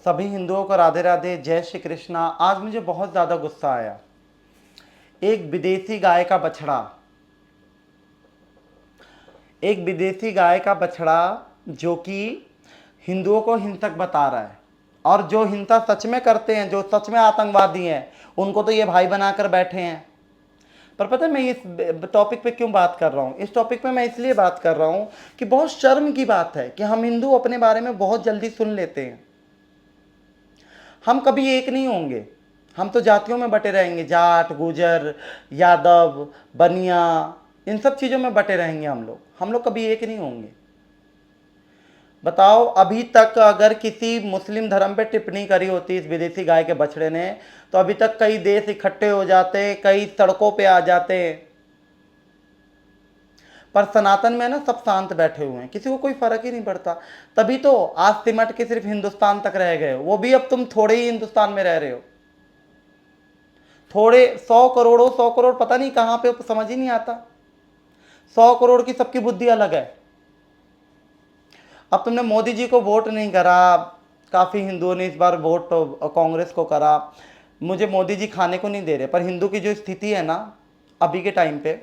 सभी हिंदुओं को राधे राधे, जय श्री कृष्णा। आज मुझे बहुत ज़्यादा गुस्सा आया। एक विदेशी गाय का बछड़ा, एक विदेशी गाय का बछड़ा जो कि हिंदुओं को हिंसक बता रहा है, और जो हिंसा सच में करते हैं, जो सच में आतंकवादी हैं, उनको तो ये भाई बनाकर बैठे हैं। पर पता है मैं इस टॉपिक पे क्यों बात कर रहा हूँ? इस टॉपिक पे मैं इसलिए बात कर रहा हूँ कि बहुत शर्म की बात है कि हम हिंदू अपने बारे में बहुत जल्दी सुन लेते हैं। हम कभी एक नहीं होंगे, हम तो जातियों में बटे रहेंगे, जाट, गुजर, यादव, बनिया, इन सब चीज़ों में बटे रहेंगे हम लोग कभी एक नहीं होंगे। बताओ, अभी तक अगर किसी मुस्लिम धर्म पे टिप्पणी करी होती इस विदेशी गाय के बछड़े ने, तो अभी तक कई देश इकट्ठे हो जाते, कई सड़कों पे आ जाते। पर सनातन में ना सब शांत बैठे हुए हैं, किसी को कोई फर्क ही नहीं पड़ता। तभी तो आज सिमट के सिर्फ हिंदुस्तान तक रह गए हो, वो भी अब तुम थोड़े ही हिंदुस्तान में रह रहे हो। थोड़े 100 करोड़ पता नहीं कहाँ पे, समझ ही नहीं आता। 100 करोड़ की सबकी बुद्धि अलग है। अब तुमने मोदी जी को वोट नहीं करा, काफ़ी हिंदुओं ने इस बार वोट कांग्रेस को करा। मुझे मोदी जी खाने को नहीं दे रहे, पर हिंदू की जो स्थिति है ना अभी के टाइम पे,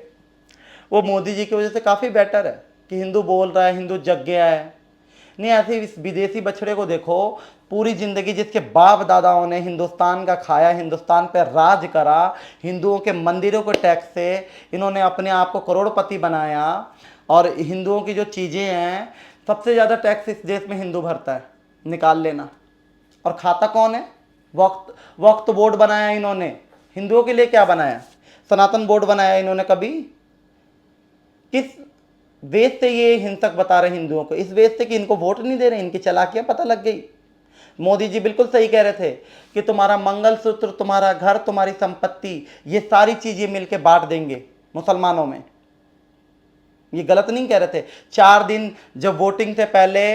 वो मोदी जी की वजह से काफ़ी बेटर है कि हिंदू बोल रहा है, हिंदू जग गया है। नहीं, ऐसे इस विदेशी बछड़े को देखो, पूरी ज़िंदगी जिसके बाप दादाओं ने हिंदुस्तान का खाया, हिंदुस्तान पर राज करा, हिंदुओं के मंदिरों के टैक्स से इन्होंने अपने आप को करोड़पति बनाया, और हिंदुओं की जो चीज़ें हैं, सबसे ज़्यादा टैक्स इस देश में हिंदू भरता है, निकाल लेना। और खाता कौन है? वक्त वक्त बोर्ड बनाया इन्होंने। हिंदुओं के लिए क्या बनाया? सनातन बोर्ड बनाया इन्होंने। कभी किस वेद से ये हिंसक बता रहे हिंदुओं को? इस वेद से कि इनको वोट नहीं दे रहे, इनकी चालाकियां पता लग गई। मोदी जी बिल्कुल सही कह रहे थे कि तुम्हारा मंगलसूत्र, तुम्हारा घर, तुम्हारी संपत्ति, ये सारी चीजें मिलके बांट देंगे मुसलमानों में। ये गलत नहीं कह रहे थे। 4 दिन जब वोटिंग से पहले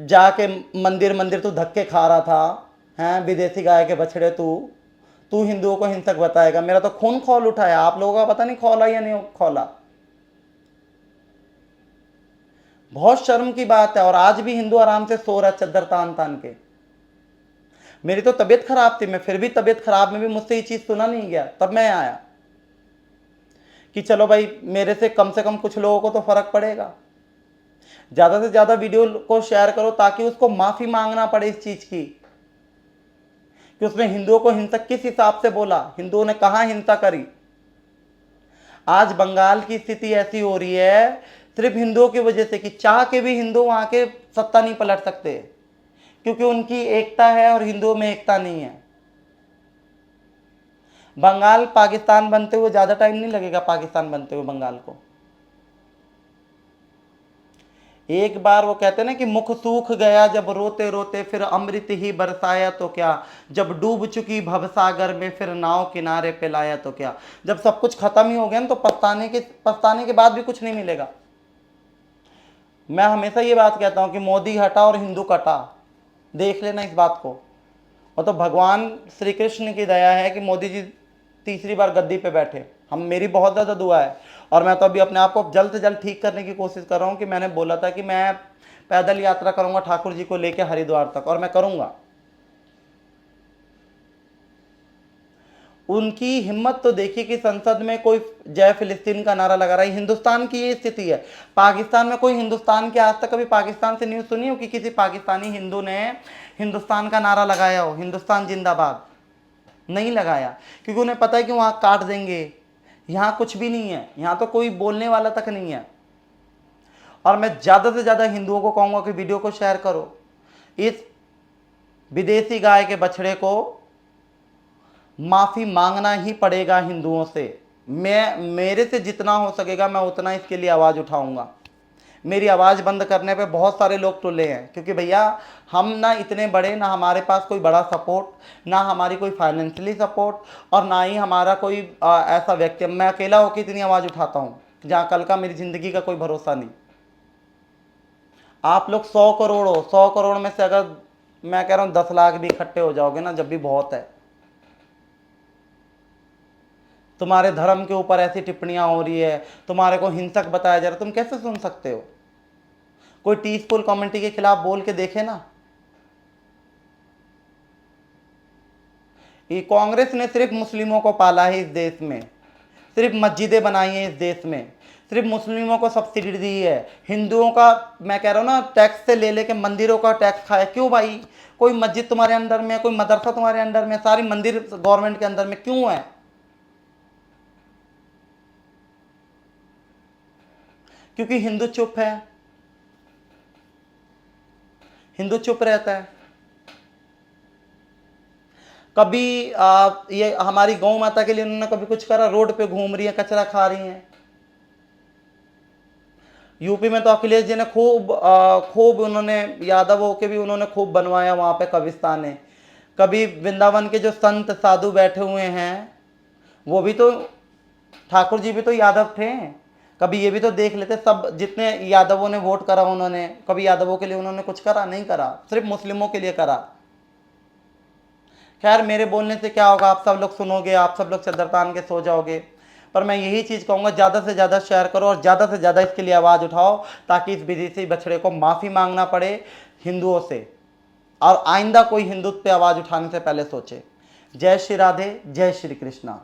जाके मंदिर मंदिर तू धक्के खा रहा था, हैं विदेशी गाय के बछड़े, तू तू हिंदुओं को हिंसक बताएगा। मेरा तो खून खौल उठाया। आप लोगों का पता नहीं खौला या नहीं खौला। बहुत शर्म की बात है। और आज भी हिंदू आराम से सो रहा है चद्दर तान तान के। मेरी तो तबीयत खराब थी, मैं फिर भी तबीयत खराब में भी मुझसे ये चीज सुना नहीं गया। तब मैं आया कि चलो भाई, मेरे से कम कुछ लोगों को तो फर्क पड़ेगा। ज्यादा से ज्यादा वीडियो को शेयर करो ताकि उसको माफी मांगना पड़े इस चीज की कि उसने हिंदुओं को हिंसक किस हिसाब से बोला, हिंदुओं ने कहां हिंसा करी। आज बंगाल की स्थिति ऐसी हो रही है सिर्फ हिंदुओं की वजह से कि चाह के भी हिंदू वहां के सत्ता नहीं पलट सकते, क्योंकि उनकी एकता है और हिंदुओं में एकता नहीं है। बंगाल पाकिस्तान बनते हुए ज्यादा टाइम नहीं लगेगा, पाकिस्तान बनते हुए बंगाल को। एक बार वो कहते ना कि मुख सूख गया जब रोते रोते, फिर अमृत ही बरसाया तो क्या, जब डूब चुकी भवसागर में फिर नाव किनारे पे लाया तो क्या। जब सब कुछ खत्म ही हो गया ना, तो पछताने के बाद भी कुछ नहीं मिलेगा। मैं हमेशा ये बात कहता हूं कि मोदी हटा और हिंदू कटा। देख लेना इस बात को। और तो भगवान श्री कृष्ण की दया है कि मोदी जी तीसरी बार गद्दी पे बैठे। हम मेरी बहुत ज़्यादा दुआ है। और मैं तो अभी अपने आप को जल्द से जल्द ठीक करने की कोशिश कर रहा हूँ कि मैंने बोला था कि मैं पैदल यात्रा करूँगा ठाकुर जी को लेकर हरिद्वार तक, और मैं करूँगा। उनकी हिम्मत तो देखिए कि संसद में कोई जय फिलिस्तीन का नारा लगा रहा है। हिंदुस्तान की ये स्थिति है। पाकिस्तान में कोई हिंदुस्तान के, आज तक कभी पाकिस्तान से न्यूज़ सुनी हो कि किसी पाकिस्तानी हिंदू ने हिंदुस्तान का नारा लगाया हो, हिंदुस्तान जिंदाबाद? नहीं लगाया, क्योंकि उन्हें पता है कि वहां काट देंगे। यहाँ कुछ भी नहीं है, यहाँ तो कोई बोलने वाला तक नहीं है। और मैं ज़्यादा से ज़्यादा हिंदुओं को कहूँगा कि वीडियो को शेयर करो। इस विदेशी गाय के बछड़े को माफ़ी मांगना ही पड़ेगा हिंदुओं से। मेरे से जितना हो सकेगा मैं उतना इसके लिए आवाज़ उठाऊंगा। मेरी आवाज़ बंद करने पे बहुत सारे लोग टुल्ले हैं, क्योंकि भैया हम ना इतने बड़े, ना हमारे पास कोई बड़ा सपोर्ट, ना हमारी कोई फाइनेंशियली सपोर्ट, और ना ही हमारा कोई ऐसा व्यक्ति। मैं अकेला होकर इतनी आवाज़ उठाता हूँ जहाँ कल का मेरी ज़िंदगी का कोई भरोसा नहीं। आप लोग 100 करोड़ हो, 100 करोड़ में से अगर मैं कह रहा हूँ 10 लाख भी इकट्ठे हो जाओगे ना, जब भी बहुत है। तुम्हारे धर्म के ऊपर ऐसी टिप्पणियां हो रही है, तुम्हारे को हिंसक बताया जा रहा है, तुम कैसे सुन सकते हो? कोई टीसफुल कमेंट्री के खिलाफ बोल के देखे ना। ये कांग्रेस ने सिर्फ मुस्लिमों को पाला है इस देश में, सिर्फ मस्जिदें बनाई हैं इस देश में, सिर्फ मुस्लिमों को सब्सिडी दी है। हिंदुओं का मैं कह रहा हूँ ना, टैक्स से ले लेके मंदिरों का टैक्स खाया। क्यों भाई? कोई मस्जिद तुम्हारे अंडर में है, कोई मदरसा तुम्हारे अंडर में, सारी मंदिर गवर्नमेंट के अंदर में क्यों है? क्योंकि हिंदू चुप है, हिंदू चुप रहता है। कभी ये हमारी गौ माता के लिए उन्होंने कभी कुछ करा? रोड पे घूम रही है, कचरा खा रही हैं। यूपी में तो अखिलेश जी ने खूब उन्होंने, यादवों के भी उन्होंने खूब बनवाया वहाँ पे कब्रिस्तान है। कभी वृंदावन के जो संत साधु बैठे हुए हैं, वो भी तो, ठाकुर जी भी तो यादव थे। कभी ये भी तो देख लेते, सब जितने यादवों ने वोट करा उन्होंने, कभी यादवों के लिए उन्होंने कुछ करा? नहीं करा, सिर्फ मुस्लिमों के लिए करा। खैर, मेरे बोलने से क्या होगा, आप सब लोग सुनोगे, आप सब लोग चद्दर तान के सो जाओगे। पर मैं यही चीज़ कहूँगा, ज़्यादा से ज़्यादा शेयर करो और ज़्यादा से ज़्यादा इसके लिए आवाज़ उठाओ, ताकि इस विदेशी बछड़े को माफ़ी मांगना पड़े हिंदुओं से, और आइंदा कोई हिंदुत्व पे आवाज़ उठाने से पहले सोचे। जय श्री राधे, जय श्री कृष्णा।